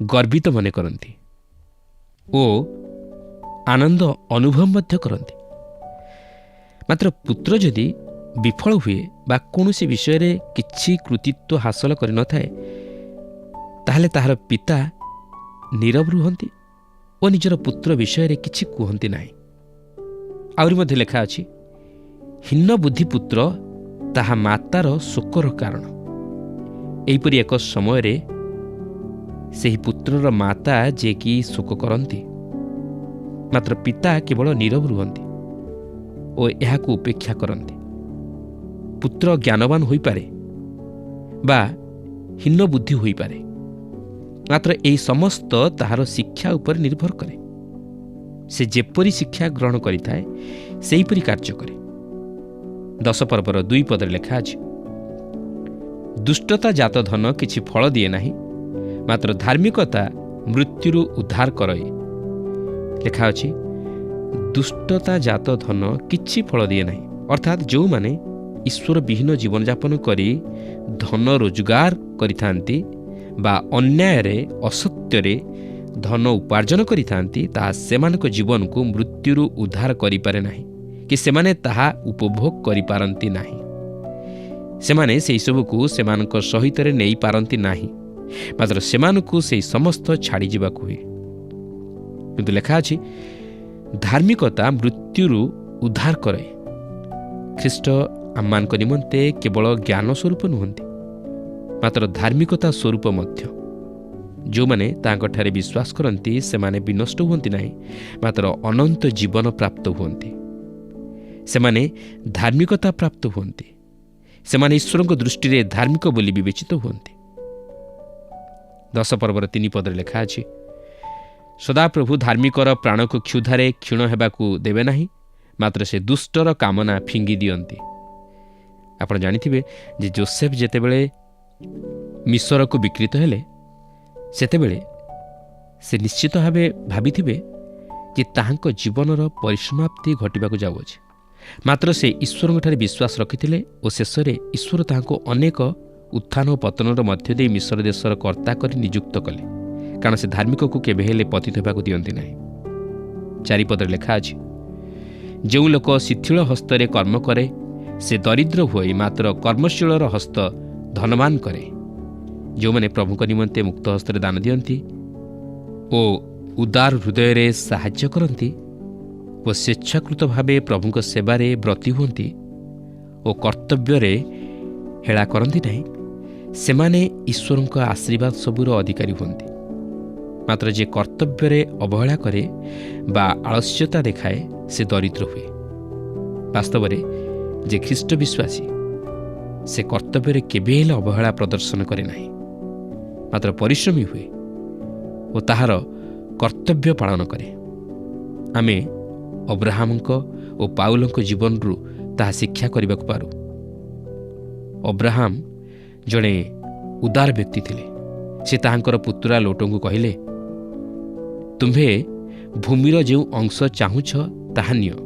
ଗର୍ବିତ ମନେ କରନ୍ତି ଓ ଆନନ୍ଦ ଅନୁଭବ ମଧ୍ୟ କରନ୍ତି। ମାତ୍ର ପୁତ୍ର ଯଦି ବିଫଳ ହୁଏ ବା କୌଣସି ବିଷୟରେ କିଛି କୃତିତ୍ୱ ହାସଲ କରିନଥାଏ, ତାହେଲେ ତାହାର ପିତା ନୀରବ ରୁହନ୍ତି ଓ ନିଜର ପୁତ୍ର ବିଷୟରେ କିଛି କୁହନ୍ତି ନାହିଁ। ଆହୁରି ମଧ୍ୟ ଲେଖା ଅଛି, ହୀନ ବୁଦ୍ଧି ପୁତ୍ର ତାହା ମାତାର ଶୋକର କାରଣ। ଏହିପରି ଏକ ସମୟରେ ସେହି ପୁତ୍ରର ମାତା ଯିଏକି ଶୋକ କରନ୍ତି, ମାତ୍ର ପିତା କେବଳ ନୀରବ ରୁହନ୍ତି ଓ ଏହାକୁ ଉପେକ୍ଷା କରନ୍ତି। ପୁତ୍ର ଜ୍ଞାନବାନ ହୋଇପାରେ ବା ହୀନ ବୁଦ୍ଧି ହୋଇପାରେ, ମାତ୍ର ଏହି ସମସ୍ତ ତାହାର ଶିକ୍ଷା ଉପରେ ନିର୍ଭର କରେ। ସେ ଯେପରି ଶିକ୍ଷା ଗ୍ରହଣ କରିଥାଏ ସେହିପରି କାର୍ଯ୍ୟ କରେ। 10 ପର୍ବର 2 ପଦରେ ଲେଖା ଅଛି, ଦୁଷ୍ଟତା ଜାତ ଧନ କିଛି ଫଳ ଦିଏ ନାହିଁ, ମାତ୍ର ଧାର୍ମିକତା ମୃତ୍ୟୁରୁ ଉଦ୍ଧାର କରଏ। ଲେଖା ଅଛି, ଦୁଷ୍ଟତା ଜାତ ଧନ କିଛି ଫଳ ଦିଏ ନାହିଁ, ଅର୍ଥାତ୍ ଯେଉଁମାନେ ଈଶ୍ୱର ବିହୀନ ଜୀବନଯାପନ କରି ଧନ ରୋଜଗାର କରିଥାନ୍ତି ବା ଅନ୍ୟାୟରେ ଅସତ୍ୟରେ ଧନ ଉପାର୍ଜନ କରିଥାନ୍ତି, ତାହା ସେମାନଙ୍କ ଜୀବନକୁ ମୃତ୍ୟୁରୁ ଉଦ୍ଧାର କରିପାରେ ନାହିଁ କି ସେମାନେ ତାହା ଉପଭୋଗ କରିପାରନ୍ତି ନାହିଁ। ସେମାନେ ସେହିସବୁକୁ ସେମାନଙ୍କ ସହିତରେ ନେଇପାରନ୍ତି ନାହିଁ, ମାତ୍ର ସେମାନଙ୍କୁ ସେହି ସମସ୍ତ ଛାଡ଼ିଯିବାକୁ ହୁଏ। କିନ୍ତୁ ଲେଖା ଅଛି, ଧାର୍ମିକତା ମୃତ୍ୟୁରୁ ଉଦ୍ଧାର କରେ। ଖ୍ରୀଷ୍ଟ ଆମମାନଙ୍କ ନିମନ୍ତେ କେବଳ ଜ୍ଞାନ ସ୍ୱରୂପ ନୁହନ୍ତି, ମାତ୍ର ଧାର୍ମିକତା ସ୍ୱରୂପ ମଧ୍ୟ। ଯେଉଁମାନେ ତାଙ୍କଠାରେ ବିଶ୍ୱାସ କରନ୍ତି ସେମାନେ ବିନଷ୍ଟ ହୁଅନ୍ତି ନାହିଁ, ମାତ୍ର ଅନନ୍ତ ଜୀବନ ପ୍ରାପ୍ତ ହୁଅନ୍ତି। ସେମାନେ ଧାର୍ମିକତା ପ୍ରାପ୍ତ ହୁଅନ୍ତି। ସେମାନେ ଈଶ୍ୱରଙ୍କ ଦୃଷ୍ଟିରେ ଧାର୍ମିକ ବୋଲି ବିବେଚିତ ହୁଅନ୍ତି। 10 ପର୍ବର 3 ପଦରେ ଲେଖା ଅଛି, ସଦାପ୍ରଭୁ ଧାର୍ମିକର ପ୍ରାଣକୁ କ୍ଷୁଧାରେ କ୍ଷୀଣ ହେବାକୁ ଦେବେ ନାହିଁ, ମାତ୍ର ସେ ଦୁଷ୍ଟର କାମନା ଫିଙ୍ଗି ଦିଅନ୍ତି। ଆପଣ ଜାଣିଥିବେ ଯେ ଯୋସେଫ ଯେତେବେଳେ ମିଶରକୁ ବିକ୍ରୀତ ହେଲେ, ସେତେବେଳେ ସେ ନିଶ୍ଚିତ ଭାବେ ଭାବିଥିବେ ଯେ ତାହାଙ୍କ ଜୀବନର ପରିସମାପ୍ତି ଘଟିବାକୁ ଯାଉଅଛି। ମାତ୍ର ସେ ଈଶ୍ୱରଙ୍କଠାରେ ବିଶ୍ୱାସ ରଖିଥିଲେ ଓ ଶେଷରେ ଈଶ୍ୱର ତାହାଙ୍କୁ ଅନେକ ଉତ୍ଥାନ ଓ ପତନର ମଧ୍ୟ ଦେଇ ମିଶର ଦେଶର କର୍ତ୍ତା କରି ନିଯୁକ୍ତ କଲେ, କାରଣ ସେ ଧାର୍ମିକକୁ କେବେ ହେଲେ ପତିତ ହେବାକୁ ଦିଅନ୍ତି ନାହିଁ। 4 ପଦରେ ଲେଖା ଅଛି, ଯେଉଁ ଲୋକ ଶିଥିଳ ହସ୍ତରେ କର୍ମ କରେ ସେ ଦରିଦ୍ର ହୁଏ, ମାତ୍ର କର୍ମଶୀଳର ହସ୍ତ ଧନବାନ କରେ। ଯେଉଁମାନେ ପ୍ରଭୁଙ୍କ ନିମନ୍ତେ ମୁକ୍ତ ହସ୍ତରେ ଦାନ ଦିଅନ୍ତି ଓ ଉଦାର ହୃଦୟରେ ସାହାଯ୍ୟ କରନ୍ତି ଓ ସ୍ୱେଚ୍ଛାକୃତ ଭାବେ ପ୍ରଭୁଙ୍କ ସେବାରେ ବ୍ରତୀ ହୁଅନ୍ତି ଓ କର୍ତ୍ତବ୍ୟରେ ହେଳା କରନ୍ତି ନାହିଁ, ସେମାନେ ଈଶ୍ୱରଙ୍କ ଆଶୀର୍ବାଦ ସବୁର ଅଧିକାରୀ ହୁଅନ୍ତି। ମାତ୍ର ଯେ କର୍ତ୍ତବ୍ୟରେ ଅବହେଳା କରେ ବା ଆଳସ୍ୟତା ଦେଖାଏ ସେ ଦରିଦ୍ର ହୁଏ। ବାସ୍ତବରେ ଯେ ଖ୍ରୀଷ୍ଟ ବିଶ୍ୱାସୀ ସେ କର୍ତ୍ତବ୍ୟରେ କେବେ ହେଲେ ଅବହେଳା ପ୍ରଦର୍ଶନ କରେ ନାହିଁ, ମାତ୍ର ପରିଶ୍ରମୀ ହୁଏ ଓ ତାହାର କର୍ତ୍ତବ୍ୟ ପାଳନ କରେ। ଆମେ ଅବ୍ରାହମଙ୍କ ଓ ପାଉଲଙ୍କ ଜୀବନରୁ ତାହା ଶିକ୍ଷା କରିବାକୁ ପାରୁ। ଅବ୍ରାହମ ଜଣେ ଉଦାର ବ୍ୟକ୍ତି ଥିଲେ। ସେ ତାହାଙ୍କର ପୁତୁରା ଲୋଟଙ୍କୁ କହିଲେ, ତୁମ୍ଭେ ଭୂମିର ଯେଉଁ ଅଂଶ ଚାହୁଁଛ ତାହା ନିଅ,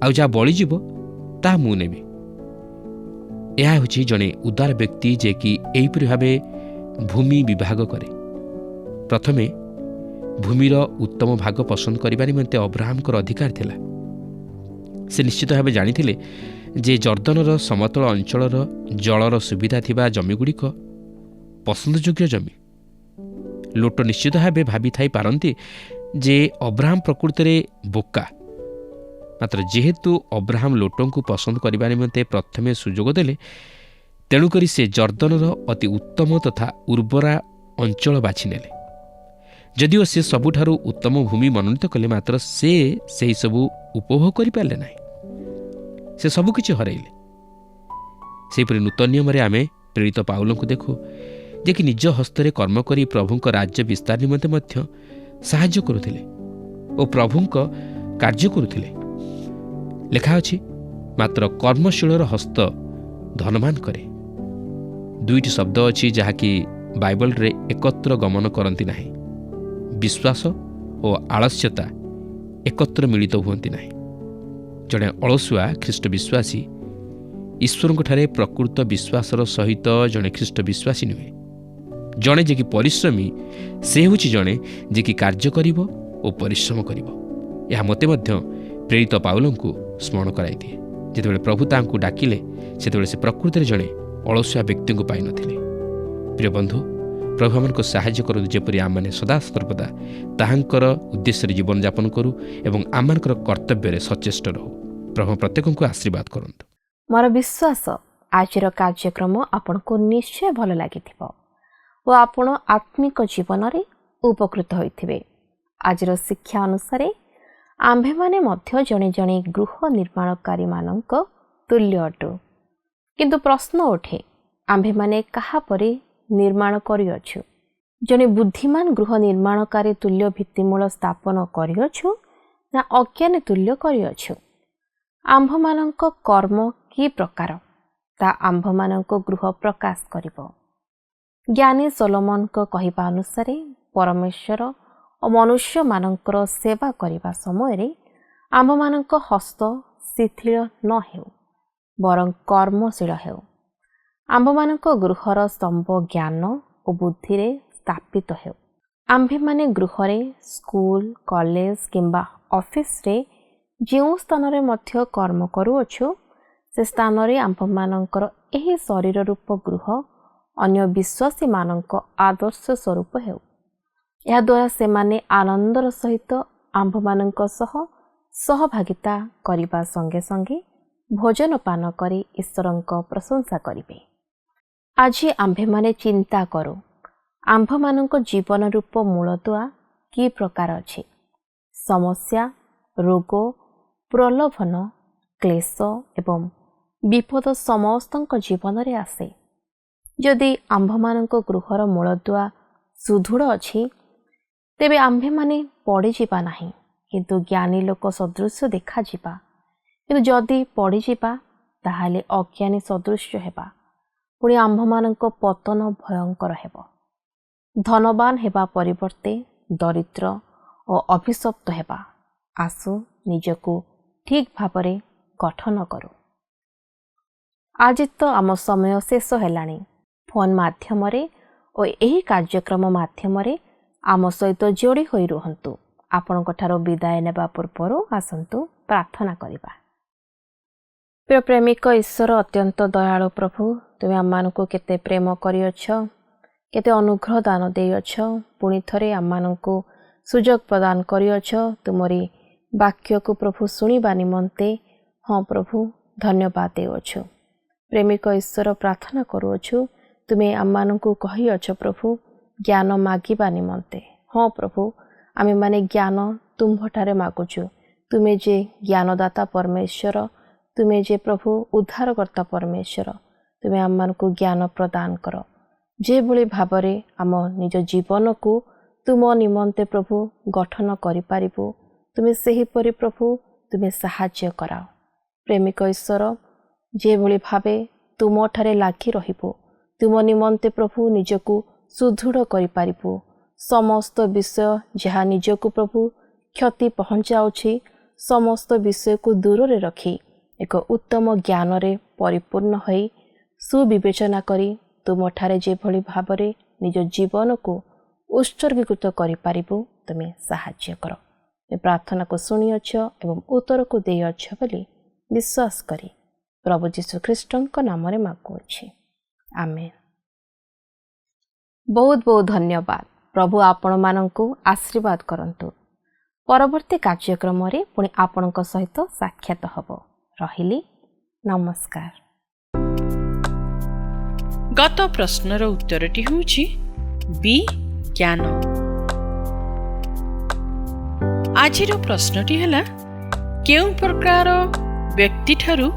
ଆଉ ଯାହା ବଳିଯିବ ତାହା ମୁଁ ନେବି। ଏହା ହେଉଛି ଜଣେ ଉଦାର ବ୍ୟକ୍ତି ଯେ କି ଏହିପରି ଭାବେ ଭୂମି ବିଭାଗ କରେ। ପ୍ରଥମେ ଭୂମିର ଉତ୍ତମ ଭାଗ ପସନ୍ଦ କରିବା ନିମନ୍ତେ ଅବ୍ରାହମଙ୍କର ଅଧିକାର ଥିଲା। ସେ ନିଶ୍ଚିତ ଭାବେ ଜାଣିଥିଲେ ଯେ ଜର୍ଦ୍ଦନର ସମତଳ ଅଞ୍ଚଳର ଜଳର ସୁବିଧା ଥିବା ଜମିଗୁଡ଼ିକ ପସନ୍ଦଯୋଗ୍ୟ ଜମି। ଲୋଟ ନିଶ୍ଚିତ ଭାବେ ଭାବିଥାଇ ପାରନ୍ତି ଯେ ଅବ୍ରାହମ ପ୍ରକୃତରେ ବୋକା, ମାତ୍ର ଯେହେତୁ ଅବ୍ରାହମ ଲୋଟଙ୍କୁ ପସନ୍ଦ କରିବା ନିମନ୍ତେ ପ୍ରଥମେ ସୁଯୋଗ ଦେଲେ, ତେଣୁକରି ସେ ଜର୍ଦ୍ଦନର ଅତି ଉତ୍ତମ ତଥା ଉର୍ବରା ଅଞ୍ଚଳ ବାଛିନେଲେ। ଯଦିଓ ସେ ସବୁଠାରୁ ଉତ୍ତମ ଭୂମି ମନୋନୀତ କଲେ, ମାତ୍ର ସେ ସେହିସବୁ ଉପଭୋଗ କରିପାରିଲେ ନାହିଁ। ସେ ସବୁକିଛି ହରାଇଲେ। ସେହିପରି ନୂତନ ନିୟମରେ ଆମେ ପ୍ରେରିତ ପାଉଲଙ୍କୁ ଦେଖୁ ଯେ କି ନିଜ ହସ୍ତରେ କର୍ମ କରି ପ୍ରଭୁଙ୍କ ରାଜ୍ୟ ବିସ୍ତାର ନିମନ୍ତେ ମଧ୍ୟ ସାହାଯ୍ୟ କରୁଥିଲେ ଓ ପ୍ରଭୁଙ୍କ କାର୍ଯ୍ୟ କରୁଥିଲେ। ଲେଖା ଅଛି, ମାତ୍ର କର୍ମଶୀଳର ହସ୍ତ ଧନବାନ କରେ। ଦୁଇଟି ଶବ୍ଦ ଅଛି ଯାହାକି ବାଇବଲରେ ଏକତ୍ର ଗମନ କରନ୍ତି ନାହିଁ। ବିଶ୍ୱାସ ଓ ଆଳସ୍ୟତା ଏକତ୍ର ମିଳିତ ହୁଅନ୍ତି ନାହିଁ। ଜଣେ ଅଳସୁଆ ଖ୍ରୀଷ୍ଟ ବିଶ୍ୱାସୀ ଈଶ୍ୱରଙ୍କଠାରେ ପ୍ରକୃତ ବିଶ୍ୱାସର ସହିତ ଜଣେ ଖ୍ରୀଷ୍ଟ ବିଶ୍ୱାସୀ ନୁହେଁ। ଜଣେ ଯେ କି ପରିଶ୍ରମୀ ସେ ହେଉଛି ଜଣେ ଯେ କି କାର୍ଯ୍ୟ କରିବ ଓ ପରିଶ୍ରମ କରିବ। ଏହା ମୋତେ ମଧ୍ୟ ପ୍ରେରିତ ପାଉଲଙ୍କୁ ସ୍ମରଣ କରାଇଦିଏ। ଯେତେବେଳେ ପ୍ରଭୁ ତାଙ୍କୁ ଡାକିଲେ, ସେତେବେଳେ ସେ ପ୍ରକୃତରେ ଜଣେ ଅଳସୁଆ ବ୍ୟକ୍ତିଙ୍କୁ ପାଇନଥିଲେ। ପ୍ରିୟ ବନ୍ଧୁ, ପ୍ରଭୁ ଆମମାନଙ୍କୁ ସାହାଯ୍ୟ କରନ୍ତୁ ଯେପରି ଆମମାନେ ସଦାସର୍ବଦା ତାହାଙ୍କର ଉଦ୍ଦେଶ୍ୟରେ ଜୀବନଯାପନ କରୁ ଏବଂ ଆମମାନଙ୍କର କର୍ତ୍ତବ୍ୟରେ ସଚେଷ୍ଟ ରହୁ। ପ୍ରଭୁ ପ୍ରତ୍ୟେକଙ୍କୁ ଆଶୀର୍ବାଦ କରନ୍ତୁ। ମୋର ବିଶ୍ୱାସ ଆଜିର କାର୍ଯ୍ୟକ୍ରମ ଆପଣଙ୍କୁ ନିଶ୍ଚୟ ଭଲ ଲାଗିଥିବ ଓ ଆପଣ ଆତ୍ମିକ ଜୀବନରେ ଉପକୃତ ହୋଇଥିବେ। ଆଜିର ଶିକ୍ଷା ଅନୁସାରେ ଆମ୍ଭେମାନେ ମଧ୍ୟ ଜଣେ ଜଣେ ଗୃହ ନିର୍ମାଣକାରୀମାନଙ୍କ ତୁଲ୍ୟ ଅଟୁ। କିନ୍ତୁ ପ୍ରଶ୍ନ ଉଠେ, ଆମ୍ଭେମାନେ କାହା ପରି ନିର୍ମାଣ କରିଅଛୁ? ଜଣେ ବୁଦ୍ଧିମାନ ଗୃହ ନିର୍ମାଣକାରୀ ତୁଲ୍ୟ ଭିତ୍ତିମୂଳ ସ୍ଥାପନ କରିଅଛୁ ନା ଅଜ୍ଞାନୀ ତୁଲ୍ୟ କରିଅଛୁ? ଆମ୍ଭମାନଙ୍କ କର୍ମ କି ପ୍ରକାର ତା ଆମ୍ଭମାନଙ୍କ ଗୃହ ପ୍ରକାଶ କରିବ। ଜ୍ଞାନୀ ସୋଲୋମନଙ୍କ କହିବା ଅନୁସାରେ ପରମେଶ୍ୱର ଓ ମନୁଷ୍ୟମାନଙ୍କର ସେବା କରିବା ସମୟରେ ଆମ୍ଭମାନଙ୍କ ହସ୍ତ ଶିଥିଳ ନ ହେଉ, ବରଂ କର୍ମଶୀଳ ହେଉ। ଆମ୍ଭମାନଙ୍କ ଗୃହର ସ୍ତମ୍ଭ ଜ୍ଞାନ ଓ ବୁଦ୍ଧିରେ ସ୍ଥାପିତ ହେଉ। ଆମ୍ଭେମାନେ ଗୃହରେ, ସ୍କୁଲ, କଲେଜ କିମ୍ବା ଅଫିସରେ ଯେଉଁ ସ୍ଥାନରେ ମଧ୍ୟ କର୍ମ କରୁଅଛୁ, ସେ ସ୍ଥାନରେ ଆମ୍ଭମାନଙ୍କର ଏହି ଶରୀର ରୂପ ଗୃହ ଅନ୍ୟ ବିଶ୍ୱାସୀମାନଙ୍କ ଆଦର୍ଶ ସ୍ୱରୂପ ହେଉ। ଏହାଦ୍ୱାରା ସେମାନେ ଆନନ୍ଦର ସହିତ ଆମ୍ଭମାନଙ୍କ ସହ ସହଭାଗିତା କରିବା ସଙ୍ଗେ ସଙ୍ଗେ ଭୋଜନ ପାନ କରି ଈଶ୍ୱରଙ୍କ ପ୍ରଶଂସା କରିବେ। ଆଜି ଆମ୍ଭେମାନେ ଚିନ୍ତା କରୁ, ଆମ୍ଭମାନଙ୍କ ଜୀବନ ରୂପ ମୂଳଦୁଆ କି ପ୍ରକାର ଅଛି? ସମସ୍ୟା, ରୋଗ, ପ୍ରଲୋଭନ, କ୍ଲେଶ ଏବଂ ବିପଦ ସମସ୍ତଙ୍କ ଜୀବନରେ ଆସେ। ଯଦି ଆମ୍ଭମାନଙ୍କ ଗୃହର ମୂଳଦୁଆ ସୁଦୃଢ଼ ଅଛି, ତେବେ ଆମ୍ଭେମାନେ ପଡ଼ିଯିବା ନାହିଁ, କିନ୍ତୁ ଜ୍ଞାନୀ ଲୋକ ସଦୃଶ ଦେଖାଯିବା। କିନ୍ତୁ ଯଦି ପଡ଼ିଯିବା, ତାହେଲେ ଅଜ୍ଞାନୀ ସଦୃଶ ହେବା। ପୁଣି ଆମ୍ଭମାନଙ୍କ ପତନ ଭୟଙ୍କର ହେବ। ଧନବାନ ହେବା ପରିବର୍ତ୍ତେ ଦରିଦ୍ର ଓ ଅଭିଶପ୍ତ ହେବା। ଆସୁ ନିଜକୁ ଠିକ୍ ଭାବରେ ଗଠନ କରୁ। ଆଜି ତ ଆମ ସମୟ ଶେଷ ହେଲାଣି। ଫୋନ୍ ମାଧ୍ୟମରେ ଓ ଏହି କାର୍ଯ୍ୟକ୍ରମ ମାଧ୍ୟମରେ ଆମ ସହିତ ଯୋଡ଼ି ହୋଇ ରୁହନ୍ତୁ। ଆପଣଙ୍କଠାରୁ ବିଦାୟ ନେବା ପୂର୍ବରୁ ଆସନ୍ତୁ ପ୍ରାର୍ଥନା କରିବା। ପ୍ରିୟ ପ୍ରେମିକ ଈଶ୍ୱର ଅତ୍ୟନ୍ତ ଦୟାଳୁ ପ୍ରଭୁ, ତୁମେ ଆମମାନଙ୍କୁ କେତେ ପ୍ରେମ କରିଅଛ, କେତେ ଅନୁଗ୍ରହ ଦାନ ଦେଇଅଛ, ପୁଣି ଥରେ ଆମମାନଙ୍କୁ ସୁଯୋଗ ପ୍ରଦାନ କରିଅଛ ତୁମରି ବାକ୍ୟକୁ ପ୍ରଭୁ ଶୁଣିବା ନିମନ୍ତେ। ହଁ ପ୍ରଭୁ, ଧନ୍ୟବାଦ ଦେଉଅଛୁ। ପ୍ରେମିକ ଈଶ୍ୱର ପ୍ରାର୍ଥନା କରୁଅଛୁ, ତୁମେ ଆମମାନଙ୍କୁ କହିଅଛ ପ୍ରଭୁ ଜ୍ଞାନ ମାଗିବା ନିମନ୍ତେ। ହଁ ପ୍ରଭୁ, ଆମେମାନେ ଜ୍ଞାନ ତୁମ୍ଭଠାରେ ମାଗୁଛୁ। ତୁମେ ଯେ ଜ୍ଞାନଦାତା ପରମେଶ୍ୱର, ତୁମେ ଯେ ପ୍ରଭୁ ଉଦ୍ଧାରକର୍ତ୍ତା ପରମେଶ୍ୱର, ତୁମେ ଆମମାନଙ୍କୁ ଜ୍ଞାନ ପ୍ରଦାନ କର। ଯେଭଳି ଭାବରେ ଆମ ନିଜ ଜୀବନକୁ ତୁମ ନିମନ୍ତେ ପ୍ରଭୁ ଗଠନ କରିପାରିବୁ, ତୁମେ ସେହିପରି ପ୍ରଭୁ ତୁମେ ସାହାଯ୍ୟ କରାଅ। ପ୍ରେମିକ ଈଶ୍ୱର, ଯେଭଳି ଭାବେ ତୁମଠାରେ ଲାଗି ରହିବୁ, ତୁମ ନିମନ୍ତେ ପ୍ରଭୁ ନିଜକୁ ସୁଦୃଢ଼ କରିପାରିବୁ। ସମସ୍ତ ବିଷୟ ଯାହା ନିଜକୁ ପ୍ରଭୁ କ୍ଷତି ପହଞ୍ଚାଉଛି, ସମସ୍ତ ବିଷୟକୁ ଦୂରରେ ରଖି ଏକ ଉତ୍ତମ ଜ୍ଞାନରେ ପରିପୂର୍ଣ୍ଣ ହୋଇ ସୁବିବେଚନା କରି ତୁମଠାରେ ଯେଭଳି ଭାବରେ ନିଜ ଜୀବନକୁ ଉତ୍ସର୍ଗୀକୃତ କରିପାରିବୁ, ତୁମେ ସାହାଯ୍ୟ କର। ଏ ପ୍ରାର୍ଥନାକୁ ଶୁଣିଅଛ ଏବଂ ଉତ୍ତରକୁ ଦେଇଅଛ ବୋଲି ବିଶ୍ୱାସ କରି ପ୍ରଭୁ ଯୀଶୁଖ୍ରୀଷ୍ଟଙ୍କ ନାମରେ ମାଗୁଅଛି, ଆମେନ୍। ବହୁତ ବହୁତ ଧନ୍ୟବାଦ। ପ୍ରଭୁ ଆପଣମାନଙ୍କୁ ଆଶୀର୍ବାଦ କରନ୍ତୁ। ପରବର୍ତ୍ତୀ କାର୍ଯ୍ୟକ୍ରମରେ ପୁଣି ଆପଣଙ୍କ ସହିତ ସାକ୍ଷାତ ହେବ। ରହିଲି, ନମସ୍କାର। ଗତ ପ୍ରଶ୍ନର ଉତ୍ତରଟି ହେଉଛି ବି ଜ୍ଞାନ। ଆଜିର ପ୍ରଶ୍ନଟି ହେଲା, କେଉଁ ପ୍ରକାର ବ୍ୟକ୍ତିଠାରୁ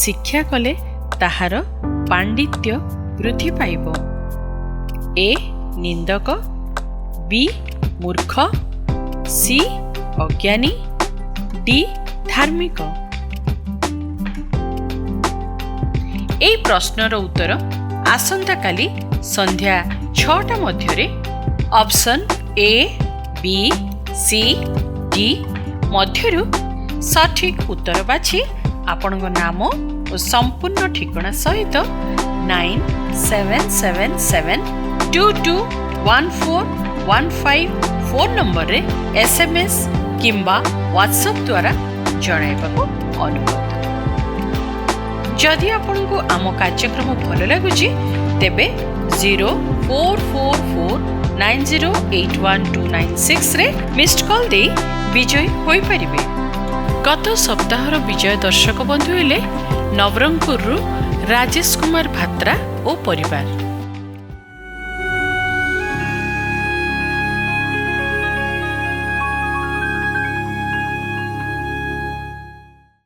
ଶିକ୍ଷା କଲେ ତାହାର ପାଣ୍ଡିତ୍ୟ ବୃଦ୍ଧି ପାଇବ? ଏ ନିନ୍ଦକ, ବି ମୂର୍ଖ, ସି ଅଜ୍ଞାନୀ, ଡି ଧାର୍ମିକ। ଏହି ପ୍ରଶ୍ନର ଉତ୍ତର ଆସନ୍ତାକାଲି ସନ୍ଧ୍ୟା 6ଟା ମଧ୍ୟରେ option A, B, C, D ମଧ୍ୟରୁ ସଠିକ୍ ଉତ୍ତର ବାଛି ଆପଣଙ୍କ ନାମ ଓ ସମ୍ପୂର୍ଣ୍ଣ ଠିକଣା ସହିତ 9777221415 ଫୋନ୍ ନମ୍ବରରେ SMS କିମ୍ବା ହ୍ୱାଟ୍ସଆପ୍ ଦ୍ୱାରା ଜଣାଇବାକୁ ଅନୁରୋଧ। ଯଦି ଆପଣଙ୍କୁ ଆମ କାର୍ଯ୍ୟକ୍ରମ ଭଲ ଲାଗୁଛି, ତେବେ 044490812996ରେ ମିସ୍ଡ କଲ୍ ଦେଇ ବିଜୟୀ ହୋଇପାରିବେ। ଗତ ସପ୍ତାହର ବିଜୟ ଦର୍ଶକ ବନ୍ଧୁ ହେଲେ ନବରଙ୍ଗପୁରରୁ ରାଜେଶ କୁମାର ଭାତ୍ରା ଓ ପରିବାର।